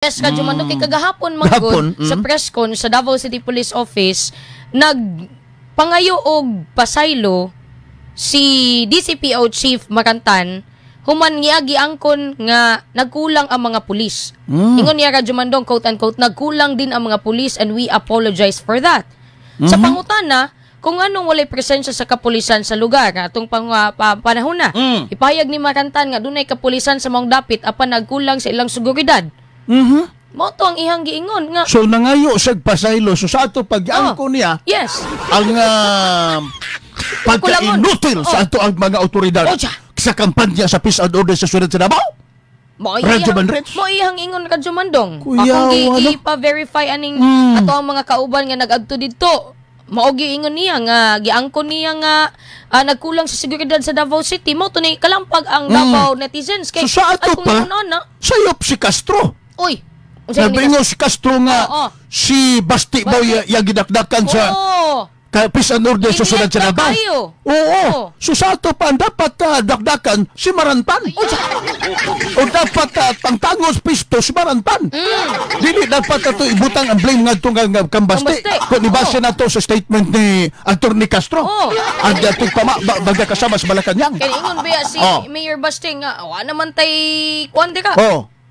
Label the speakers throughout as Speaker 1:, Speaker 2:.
Speaker 1: Yes, Radyo Mandong, kay kagahapon manggod sa press con sa Davao City Police Office, nagpangayo og pasaylo si DCPO Chief Makantan, human niya giangkon nga nagkulang ang mga pulis. Ingon niya Radyo Mandong, quote-unquote, nagkulang din ang mga pulis and we apologize for that. Sa pangutana, kung anong walay presensya sa kapulisan sa lugar atong panahon na, ipahayag ni Makantan nga dunay kapulisan sa maong dapit apan nagkulang sa ilang seguridad. Mo to ang ihang giingon nga.
Speaker 2: So nangayo sa pasaylo, so sa ato pag-angko niya,
Speaker 1: yes,
Speaker 2: ang pagka-inutil sa ato ang mga otoridad sa kampanya sa peace and order sa syudad sa Davao. Mo ihang ingon Radyo Mandong. Akong ipa-verify aning ato ang mga kauban nga nag-adto didto. Mao giingon niya nga giangkon niya nga nagkulang sa seguridad sa Davao City. Mo to ni kalampag ang Davao netizens kay so sa ato pa sayop si Castro.
Speaker 1: Uy,
Speaker 2: sabi si Castro nga si Basti ba yung gidakdakan sa peace and order sa syudad sa Davao. Oo. So sa ato pa dapat dakdakan si Marantan. O dapat pangtangos pisto si Marantan. Dili dapat ato ibutang ang blame nga itong Basti. Kung ibase na to sa statement ni Atty. Castro. Ang dating baga kasama sa Malacanang.
Speaker 1: Kaya ingon ba si Mayor Basti nga wala naman tay kwante ka.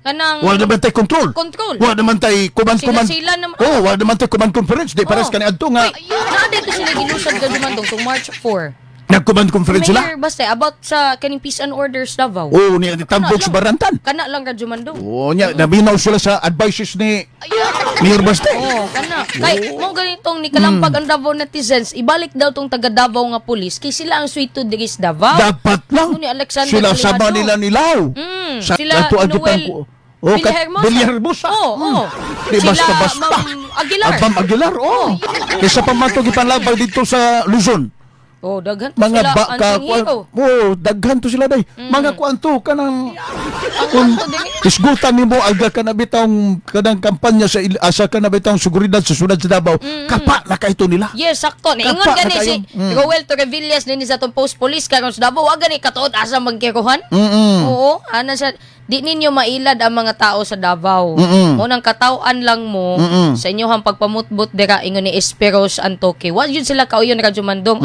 Speaker 2: Wala naman tayo control. Wala naman tayo command. Wala naman tayo command conference. Di pares ka na adto nga.
Speaker 1: Naadito sila gilusad ka dumandong itong March 4.
Speaker 2: Nag-command conference sila?
Speaker 1: Mayor Basta, about sa kaning peace and orders Davao.
Speaker 2: Niya tambok sa Barantan.
Speaker 1: Kana lang Radyo Mandong.
Speaker 2: Niya, naminaw sila sa advices ni Mayor Basta.
Speaker 1: Kana. Kay, mo ganitong ni kalampag ang Davao netizens, ibalik daw tong taga Davao nga pulis, kay sila ang sweet to diris Davao.
Speaker 2: Dapat lang. Sila sama nila nilaw.
Speaker 1: Sila Noel
Speaker 2: Villarhermosa. Di basta-basta.
Speaker 1: Ma'am
Speaker 2: Aguilar. Kaysa pamatog ipanlabag dito sa Luzon.
Speaker 1: Daghan
Speaker 2: mga
Speaker 1: sila
Speaker 2: daghan to sila day. Mga kuanto kanang isgutan nimo aga ka na bitang kanang kampanya sa asa ka na bitang seguridad sa syudad sa Davao. Kapa na kaito nila.
Speaker 1: Yes, sakto. Ingon gani si Roel Torrevillas din sa atong post police karon sa Davao, wa gani katuod asa magkiruhan. Oo, ana sa di ninyo mailad ang mga tao sa Davao. Unang katawaan lang mo sa inyohang pagpamutbot dira ingon ni Esperos Antoque. Wa yun sila kauyon Radyo Mandong.